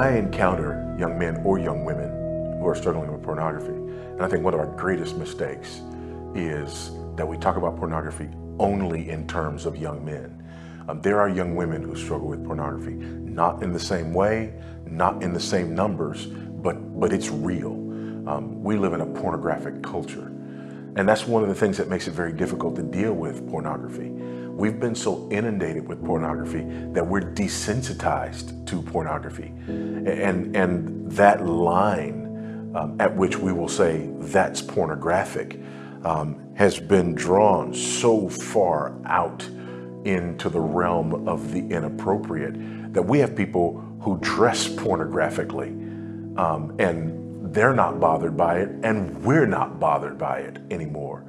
I encounter young men or young women who are struggling with pornography, and I think one of our greatest mistakes is that we talk about pornography only in terms of young men. There are young women who struggle with pornography, not in the same way, not in the same numbers, but it's real. We live in a pornographic culture, and that's one of the things that makes it very difficult to deal with pornography. We've been so inundated with pornography that we're desensitized to pornography, and that line at which we will say that's pornographic has been drawn so far out into the realm of the inappropriate that we have people who dress pornographically and they're not bothered by it, and we're not bothered by it anymore.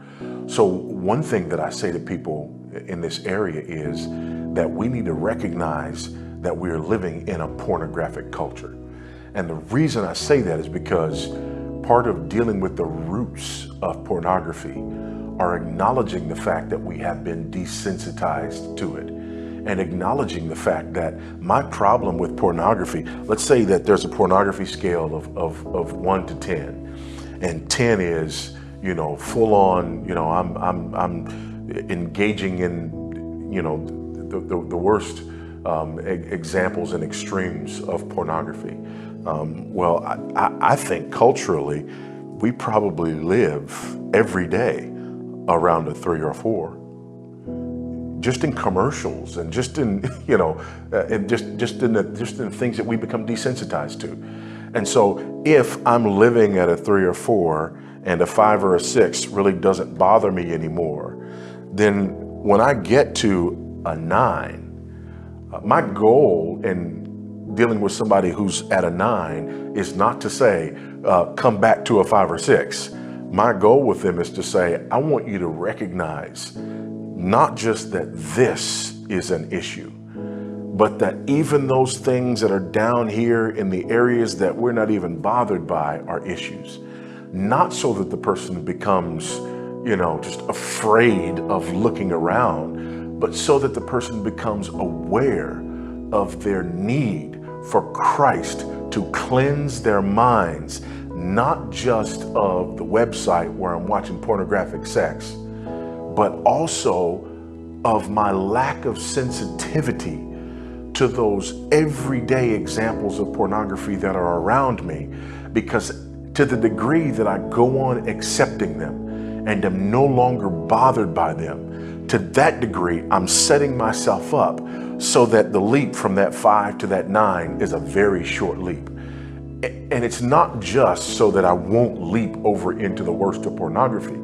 So one thing that I say to people in this area is that we need to recognize that we're living in a pornographic culture. And the reason I say that is because part of dealing with the roots of pornography are acknowledging the fact that we have been desensitized to it, and acknowledging the fact that my problem with pornography, let's say that there's a pornography scale of 1 to 10, and 10 is, full on, I'm engaging in, the worst examples and extremes of pornography. Well, I think culturally, we probably live every day around a 3 or 4, just in commercials and just in, and just in the things that we become desensitized to. And so if I'm living at a 3 or 4 and a 5 or a 6 really doesn't bother me anymore, then when I get to a 9, my goal in dealing with somebody who's at a 9 is not to say, come back to a 5 or 6. My goal with them is to say, I want you to recognize not just that this is an issue, but that even those things that are down here in the areas that we're not even bothered by are issues. Not so that the person becomes, just afraid of looking around, but so that the person becomes aware of their need for Christ to cleanse their minds, not just of the website where I'm watching pornographic sex, but also of my lack of sensitivity to those everyday examples of pornography that are around me, because to the degree that I go on accepting them and am no longer bothered by them, to that degree, I'm setting myself up so that the leap from that 5 to that 9 is a very short leap. And it's not just so that I won't leap over into the worst of pornography,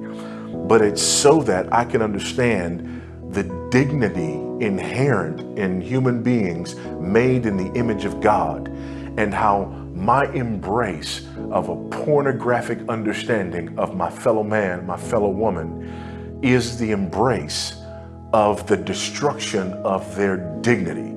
but it's so that I can understand the dignity inherent in human beings made in the image of God, and how my embrace of a pornographic understanding of my fellow man, my fellow woman, is the embrace of the destruction of their dignity.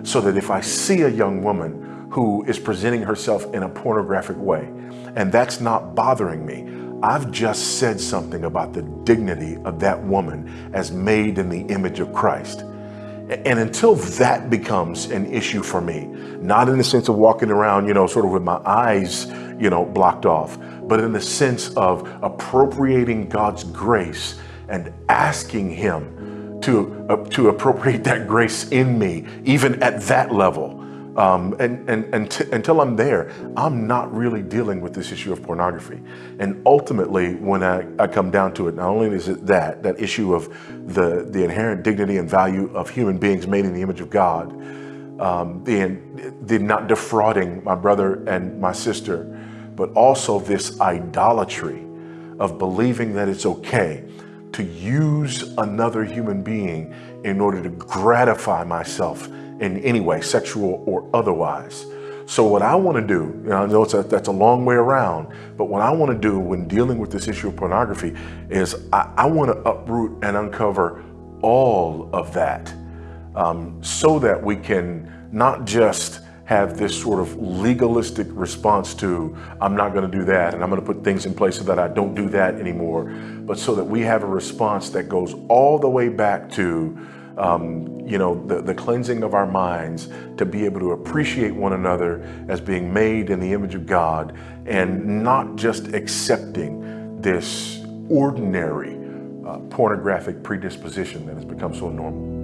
So that if I see a young woman who is presenting herself in a pornographic way, and that's not bothering me, I've just said something about the dignity of that woman as made in the image of Christ. And until that becomes an issue for me, not in the sense of walking around, sort of with my eyes, blocked off, but in the sense of appropriating God's grace and asking Him to appropriate that grace in me, even at that level. Until I'm there, I'm not really dealing with this issue of pornography. And ultimately, when I come down to it, not only is it that issue of the inherent dignity and value of human beings made in the image of God, the not defrauding my brother and my sister, but also this idolatry of believing that it's okay to use another human being in order to gratify myself in any way, sexual or otherwise. So what I want to do, I know that's a long way around, but what I want to do when dealing with this issue of pornography is I want to uproot and uncover all of that, so that we can not just have this sort of legalistic response to, I'm not going to do that, and I'm going to put things in place so that I don't do that anymore, but so that we have a response that goes all the way back to the cleansing of our minds to be able to appreciate one another as being made in the image of God, and not just accepting this ordinary pornographic predisposition that has become so normal.